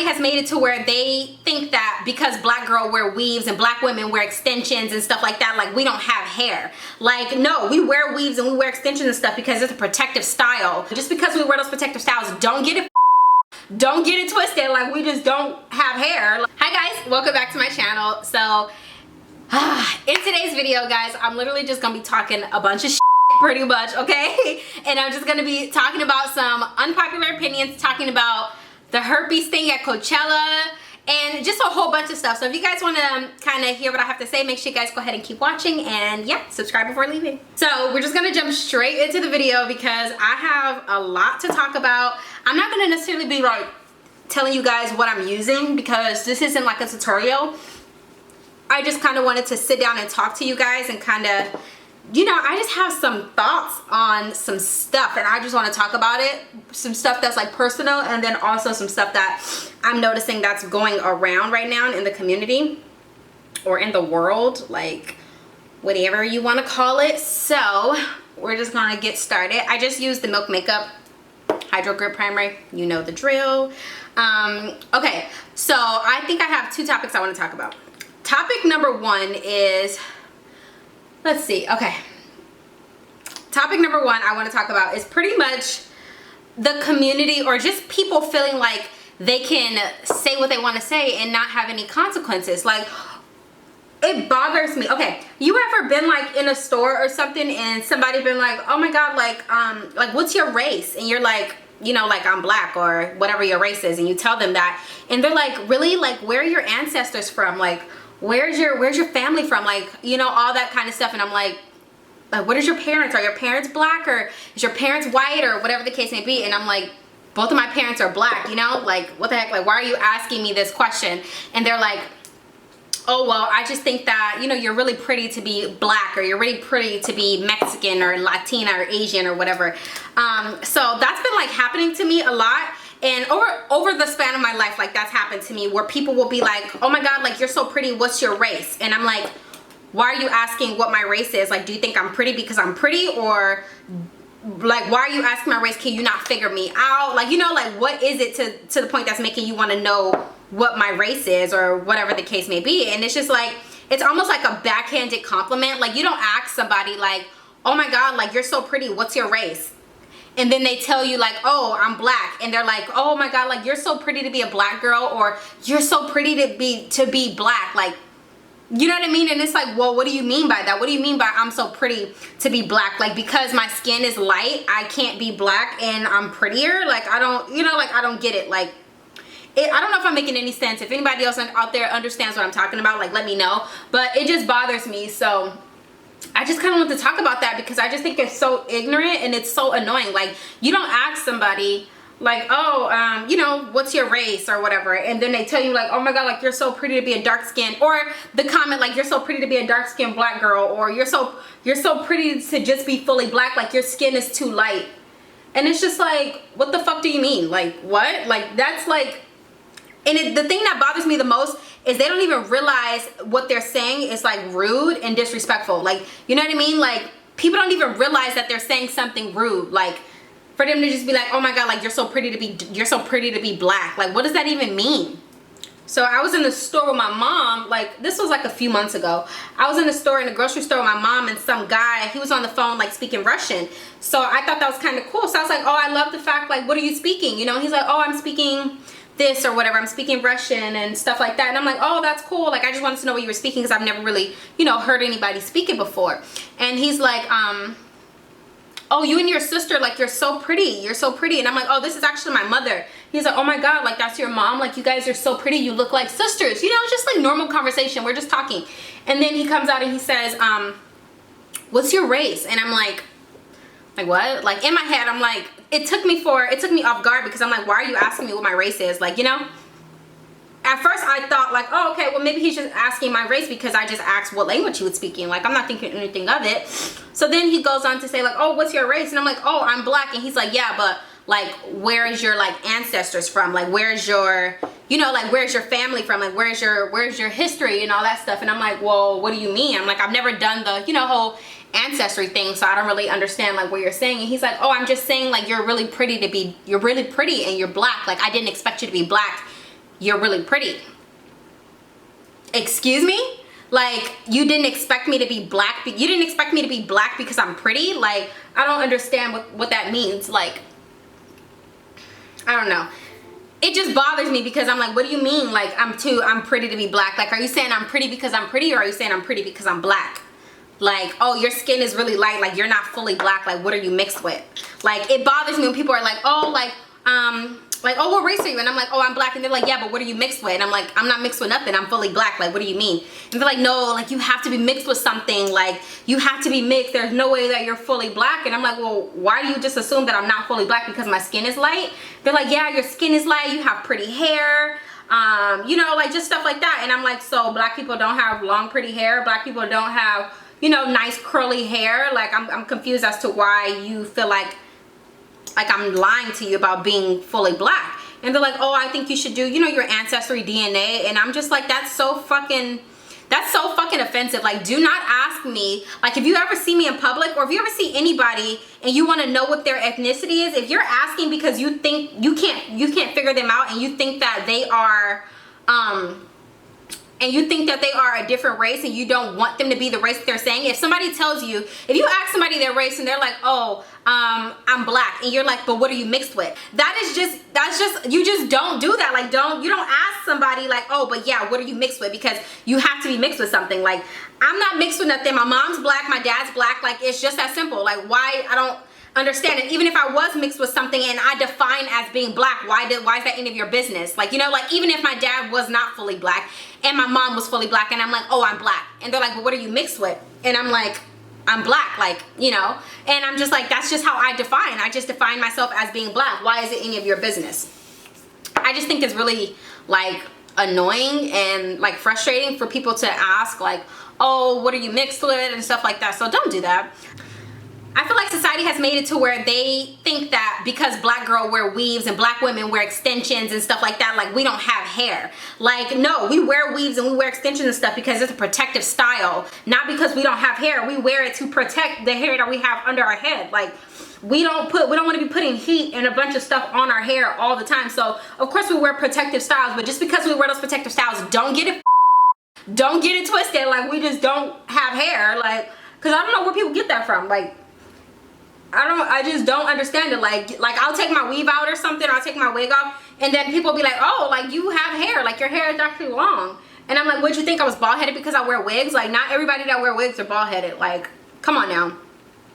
has made it to where they think that because black girl wear weaves and black women wear extensions and stuff like that, like we don't have hair. Like, no, we wear weaves and we wear extensions and stuff because it's a protective style. Just because we wear those protective styles, don't get it twisted, like we just don't have hair. Hi guys, welcome back to my channel. So in today's video, guys, I'm literally just gonna be talking a bunch of shit, pretty much, okay? And I'm just gonna be talking about some unpopular opinions, talking about the herpes thing at Coachella, and just a whole bunch of stuff. So if you guys want to kind of hear what I have to say, make sure you guys go ahead and keep watching, and yeah, subscribe before leaving. So we're just gonna jump straight into the video because I have a lot to talk about. I'm not gonna necessarily be like telling you guys what I'm using because this isn't like a tutorial. I just kind of wanted to sit down and talk to you guys and kind of, you know, I just have some thoughts on some stuff and I just want to talk about it. Some stuff that's like personal, and then also some stuff that I'm noticing that's going around right now in the community or in the world, like whatever you want to call it. So we're just gonna get started. I just used the Milk Makeup Hydro Grip Primer. You know the drill. Okay, so I think I have two topics I want to talk about. Topic number one is, let's see, okay. Topic number one I want to talk about is pretty much the community, or just people feeling like they can say what they want to say and not have any consequences. Like, it bothers me. Okay, you ever been like in a store or something and somebody been like, oh my god, like what's your race? And you're like, you know, like I'm black or whatever your race is, and you tell them that, and they're like, really? Like, where are your ancestors from? Like, where's your family from? Like, you know, all that kind of stuff. And I'm like, what is your parents? Are your parents black, or is your parents white, or whatever the case may be? And I'm like, both of my parents are black, you know? Like, what the heck? Like, why are you asking me this question? And they're like, oh, well, I just think that, you know, you're really pretty to be black, or you're really pretty to be Mexican or Latina or Asian or whatever. So that's been like happening to me a lot. And over the span of my life, like that's happened to me, where people will be like, oh my god, like you're so pretty, what's your race? And I'm like, why are you asking what my race is? Like, do you think I'm pretty because I'm pretty? Or like, why are you asking my race? Can you not figure me out? Like, you know, like what is it to the point that's making you want to know what my race is, or whatever the case may be? And it's just like, it's almost like a backhanded compliment. Like, you don't ask somebody like, oh my god, like you're so pretty, what's your race? And then they tell you like, oh, I'm black, and they're like, oh my god, like you're so pretty to be a black girl, or you're so pretty to be black. Like, you know what I mean? And it's like, well, what do you mean by that? What do you mean by I'm so pretty to be black? Like, because my skin is light, I can't be black and I'm prettier? Like, I don't, you know, like I don't get it. Like, I don't know if I'm making any sense. If anybody else out there understands what I'm talking about, like let me know. But it just bothers me. So I just kind of want to talk about that because I just think it's so ignorant and it's so annoying. Like, you don't ask somebody like, oh, you know, what's your race or whatever, and then they tell you like, oh my god, like you're so pretty to be a dark skin, or the comment like, you're so pretty to be a dark skinned black girl, or you're so pretty to just be fully black, like your skin is too light. And it's just like, what the fuck do you mean? Like, what? Like, that's like, and the thing that bothers me the most is they don't even realize what they're saying is like rude and disrespectful. Like, you know what I mean? Like, people don't even realize that they're saying something rude. Like, for them to just be like, oh my god, like you're so pretty to be black. Like, what does that even mean? So I was in the store with my mom, like this was like a few months ago. I was in the store, in the grocery store with my mom, and some guy, he was on the phone like speaking Russian. So I thought that was kind of cool. So I was like, oh, I love the fact, like, what are you speaking? You know, he's like, oh, I'm speaking this or whatever, I'm speaking Russian and stuff like that. And I'm like, oh, that's cool. Like, I just wanted to know what you were speaking because I've never really, you know, heard anybody speak it before. And he's like, oh, you and your sister, like you're so pretty, and I'm like, oh, this is actually my mother. He's like, oh my god, like that's your mom, like you guys are so pretty, you look like sisters, you know, just like normal conversation, we're just talking. And then he comes out and he says, what's your race? And I'm like what? Like, in my head I'm like, it took me off guard because I'm like, why are you asking me what my race is? Like, you know, at first I thought like, oh, okay, well maybe he's just asking my race because I just asked what language he was speaking. Like, I'm not thinking anything of it. So then he goes on to say like, oh, what's your race? And I'm like, oh, I'm black. And he's like, yeah, but like, where is your like ancestors from? Like, where's your, you know, like where's your family from? Like, where's your history and all that stuff? And I'm like, well, what do you mean? I'm like, I've never done the, you know, whole ancestry thing, so I don't really understand like what you're saying. And he's like, oh, I'm just saying like you're really pretty and you're black. Like, I didn't expect you to be black. you're really pretty. Excuse me? Like, you didn't expect me to be black? You didn't expect me to be black because I'm pretty? Like, I don't understand what that means. Like, I don't know. It just bothers me because I'm like, what do you mean? Like, I'm pretty to be black? Like, are you saying I'm pretty because I'm pretty, or are you saying I'm pretty because I'm black? Like, oh, your skin is really light, like you're not fully black, like what are you mixed with? Like, it bothers me when people are like, oh, oh, what race are you? And I'm like, oh, I'm black. And they're like, yeah, but what are you mixed with? And I'm like, I'm not mixed with nothing, I'm fully black. Like, what do you mean? And they're like, no, like you have to be mixed with something, like you have to be mixed, there's no way that you're fully black. And I'm like, well, why do you just assume that I'm not fully black because my skin is light? They're like, yeah, your skin is light, you have pretty hair, you know, like just stuff like that. And I'm like, so black people don't have long pretty hair? Black people don't have, you know, nice curly hair? Like, I'm confused as to why you feel like I'm lying to you about being fully black. And they're like, oh, I think you should do, you know, your ancestry DNA. And I'm just like, that's so fucking offensive. Like, do not ask me, like, if you ever see me in public, or if you ever see anybody and you want to know what their ethnicity is, if you're asking because you think you can't figure them out, and you think that they are a different race, and you don't want them to be the race that they're saying. If somebody tells you, if you ask somebody their race and they're like, oh, I'm black, and you're like, but what are you mixed with? That's just, you just don't do that. Like, you don't ask somebody like, oh, but yeah, what are you mixed with? Because you have to be mixed with something. Like, I'm not mixed with nothing. My mom's black, my dad's black. Like, it's just that simple. Like, why? I don't understand it. Even if I was mixed with something and I define as being black, why is that any of your business? Like, you know, like, even if my dad was not fully black and my mom was fully black, and I'm like, oh, I'm black, and they're like, well, what are you mixed with? And I'm like, I'm black, like, you know. And I'm just like, that's just how I just define myself as being black. Why is it any of your business? I just think it's really like annoying and like frustrating for people to ask like, oh, what are you mixed with, and stuff like that. So don't do that. I feel like society has made it to where they think that because black girls wear weaves and black women wear extensions and stuff like that, like we don't have hair. Like, no, we wear weaves and we wear extensions and stuff because it's a protective style, not because we don't have hair. We wear it to protect the hair that we have under our head. Like, we don't want to be putting heat and a bunch of stuff on our hair all the time. So of course we wear protective styles, but just because we wear those protective styles, don't get it twisted. Like, we just don't have hair. Like, because I don't know where people get that from. Like, I just don't understand it. Like I'll take my weave out or something, or I'll take my wig off, and then people be like, oh, like you have hair, like your hair is actually long. And I'm like, what'd you think, I was bald-headed because I wear wigs? Like, not everybody that wear wigs are bald-headed. Like, come on now.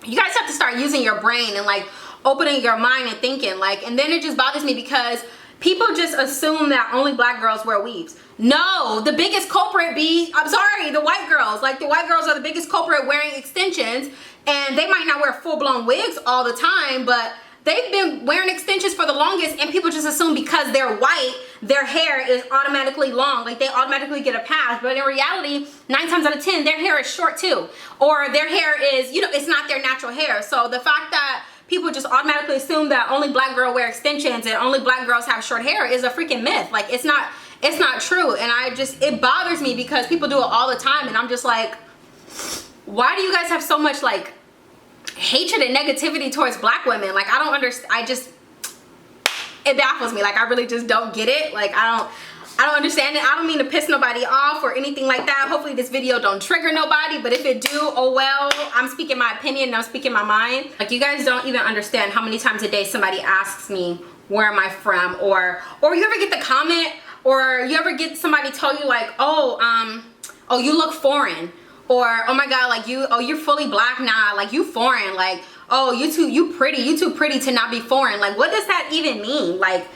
You guys have to start using your brain and like opening your mind and thinking. Like, and then it just bothers me because people just assume that only black girls wear weaves. No, the biggest culprit I'm sorry, the white girls. Like, the white girls are the biggest culprit wearing extensions, and they might not wear full-blown wigs all the time, but they've been wearing extensions for the longest, and people just assume because they're white, their hair is automatically long, like they automatically get a pass. But in reality, 9 times out of 10, their hair is short too, or their hair is, you know, it's not their natural hair. So the fact that people just automatically assume that only black girls wear extensions and only black girls have short hair is a freaking myth. Like, it's not true. And it bothers me because people do it all the time, and I'm just like, why do you guys have so much like hatred and negativity towards black women? Like, I don't understand. It baffles me. Like, I really just don't get it. Like, I don't understand it. I don't mean to piss nobody off or anything like that. Hopefully this video don't trigger nobody, but if it do, oh well. I'm speaking my opinion and I'm speaking my mind. Like, you guys don't even understand how many times a day somebody asks me where am I from, or you ever get the comment, or you ever get somebody tell you like, oh, you look foreign, or oh my god, like you're fully black. Nah, like you foreign. Like, oh, you too pretty to not be foreign. Like, what does that even mean? Like,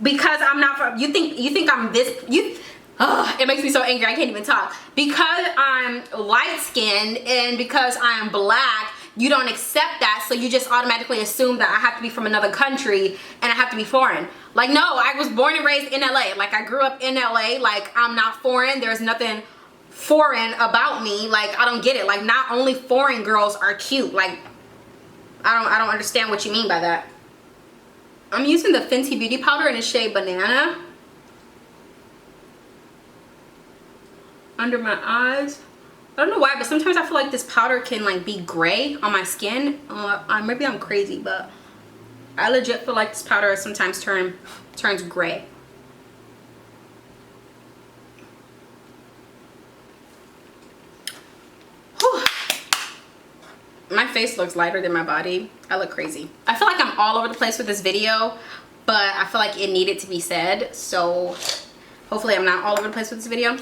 because I'm not from, you think I'm this, it makes me so angry I can't even talk. Because I'm light skinned and because I'm black, you don't accept that, so you just automatically assume that I have to be from another country and I have to be foreign. Like, no, I was born and raised in LA. Like, I grew up in LA. Like, I'm not foreign. There's nothing foreign about me. Like, I don't get it. Like, not only foreign girls are cute. Like, I don't understand what you mean by that. I'm using the Fenty Beauty powder in the shade Banana under my eyes. I don't know why, but sometimes I feel like this powder can like be gray on my skin. Maybe I'm crazy, but I legit feel like this powder sometimes turns gray. face looks lighter than my body. I look crazy. I feel like I'm all over the place with this video, but I feel like it needed to be said. So hopefully I'm not all over the place with this video.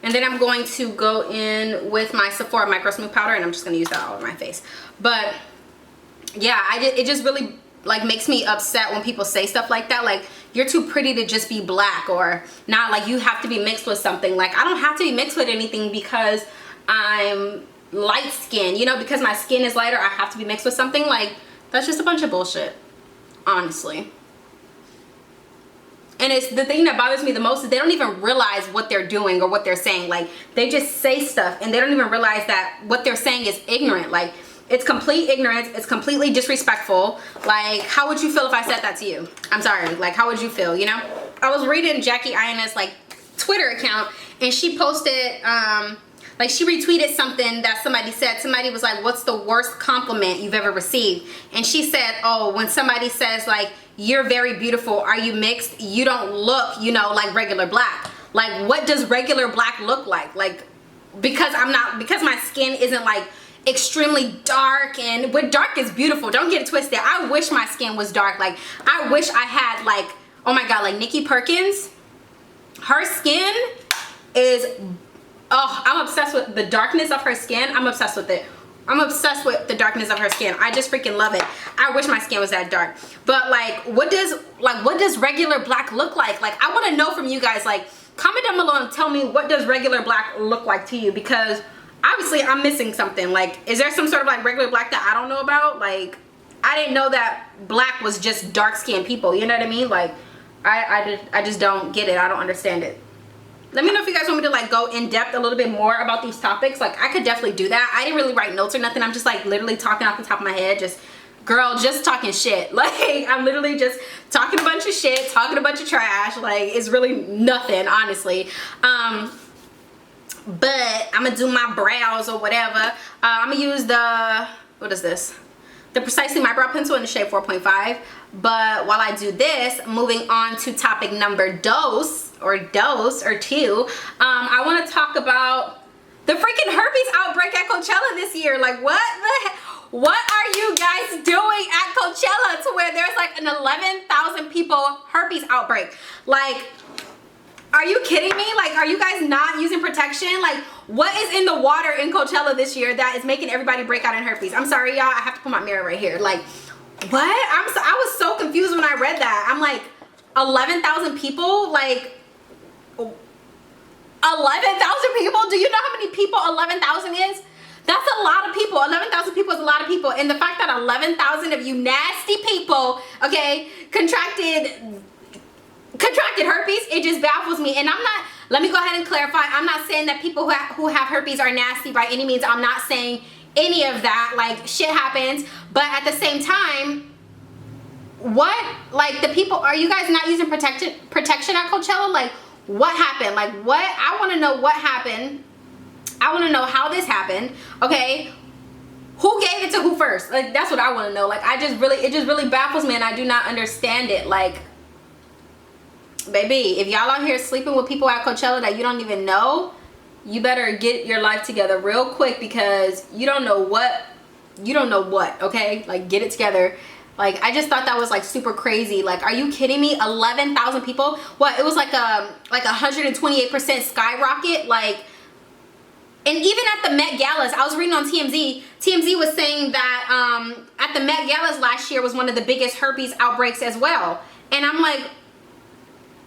And then I'm going to go in with my Sephora Micro Smooth Powder, and I'm just gonna use that all over my face. But yeah, it just really like makes me upset when people say stuff like that. Like, you're too pretty to just be black, or not, like you have to be mixed with something. Like, I don't have to be mixed with anything because I'm light skinned, you know, because my skin is lighter, I have to be mixed with something. Like, that's just a bunch of bullshit, honestly. And it's the thing that bothers me the most is they don't even realize what they're doing or what they're saying. Like, they just say stuff and they don't even realize that what they're saying is ignorant. Like, it's complete ignorance. It's completely disrespectful. Like, how would you feel if I said that to you? I'm sorry. Like, how would you feel, you know? I was reading Jackie Aina's like Twitter account, and she posted, like, she retweeted something that somebody said. Somebody was like, what's the worst compliment you've ever received? And she said, oh, when somebody says like, you're very beautiful, are you mixed? You don't look, you know, like regular black. Like, what does regular black look like? Like, because my skin isn't like extremely dark, and what dark is beautiful, don't get it twisted. I wish my skin was dark. Like, I wish I had like, oh my god, like Nikki Perkins, her skin is, oh, I'm obsessed with the darkness of her skin. I'm obsessed with it. I'm obsessed with the darkness of her skin. I just freaking love it. I wish my skin was that dark. But like, what does regular black look like? Like, I want to know from you guys. Like, comment down below and tell me, what does regular black look like to you? Because obviously I'm missing something. Like, is there some sort of like regular black that I don't know about? Like, I didn't know that black was just dark skinned people, you know what I mean? Like, I just don't get it. I don't understand it. Let me know if you guys want me to like go in depth a little bit more about these topics. Like, I could definitely do that. I didn't really write notes or nothing. I'm just like literally talking off the top of my head. Just, girl, just talking shit. Like, I'm literally just talking a bunch of shit, talking a bunch of trash. Like, it's really nothing, honestly. But I'm gonna do my brows or whatever. I'm gonna use the, what is this? The Precisely My Brow Pencil in the shade 4.5. But while I do this, moving on to topic number dos, or two, I want to talk about the freaking herpes outbreak at Coachella this year. Like, what are you guys doing at Coachella to where there's like an 11,000 people herpes outbreak? Like, are you kidding me? Like, are you guys not using protection? Like, what is in the water in Coachella this year that is making everybody break out in herpes? I'm sorry, y'all. I have to put my mirror right here. Like, what? I was so confused when I read that. I'm like, 11,000 people? Like, 11,000 people? Do you know how many people 11,000 is? That's a lot of people. 11,000 people is a lot of people. And the fact that 11,000 of you nasty people, okay, contracted herpes, it just baffles me. And I'm not, let me go ahead and clarify, I'm not saying that people who have herpes are nasty by any means. I'm not saying any of that. Like, shit happens. But at the same time, what, like, the people, are you guys not using protection at Coachella? Like, what happened? Like, what? I want to know what happened. I want to know how this happened. Okay, who gave it to who first? Like, that's what I want to know. Like, it just really baffles me, and I do not understand it. Like, baby, if y'all out here sleeping with people at Coachella that you don't even know, you better get your life together real quick, because you don't know what, okay? Like, get it together. Like, I just thought that was like super crazy. Like, are you kidding me? 11,000 people? What? It was like a 128% skyrocket. Like, and even at the Met Galas, I was reading on TMZ. TMZ was saying that at the Met Galas last year was one of the biggest herpes outbreaks as well. And I'm like,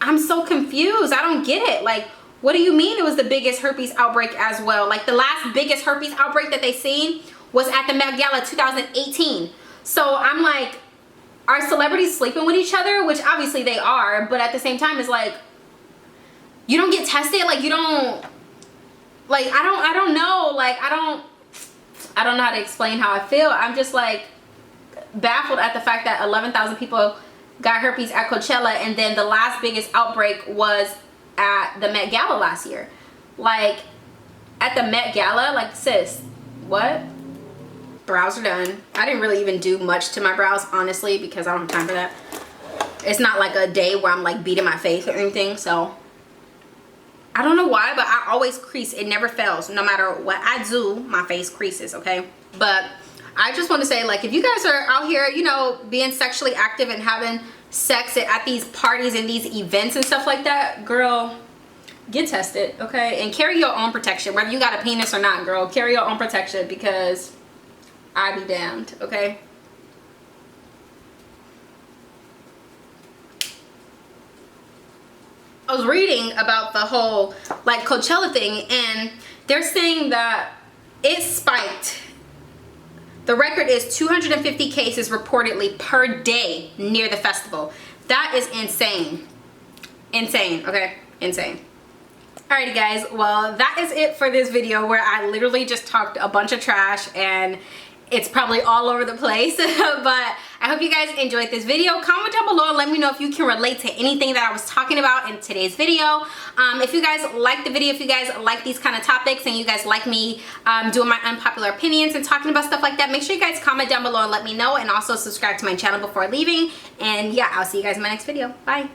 I'm so confused. I don't get it. Like, what do you mean it was the biggest herpes outbreak as well? Like, the last biggest herpes outbreak that they seen was at the Met Gala 2018. So I'm like, are celebrities sleeping with each other? Which obviously they are, but at the same time, it's like, you don't get tested. Like, you don't, like, I don't know. Like, I don't know how to explain how I feel. I'm just like baffled at the fact that 11,000 people got herpes at Coachella, and then the last biggest outbreak was at the Met Gala last year. Like, at the Met Gala, like, sis, what? Brows are done. I didn't really even do much to my brows, honestly, because I don't have time for that. It's not like a day where I'm like beating my face or anything, so I don't know why, but I always crease. It never fails. No matter what I do, my face creases, okay? But I just want to say, like, if you guys are out here, you know, being sexually active and having sex at these parties and these events and stuff like that, girl, get tested, okay? And carry your own protection. Whether you got a penis or not, girl, carry your own protection, because I be damned, okay? I was reading about the whole, like, Coachella thing, and they're saying that it spiked. The record is 250 cases reportedly per day near the festival. That is insane. Insane, okay? Insane. Alrighty guys, well, that is it for this video where I literally just talked a bunch of trash and it's probably all over the place. But I hope you guys enjoyed this video. Comment down below and let me know if you can relate to anything that I was talking about in today's video. If you guys like the video, if you guys like these kind of topics and you guys like me doing my unpopular opinions and talking about stuff like that, make sure you guys comment down below and let me know, and also subscribe to my channel before leaving. And yeah, I'll see you guys in my next video. Bye.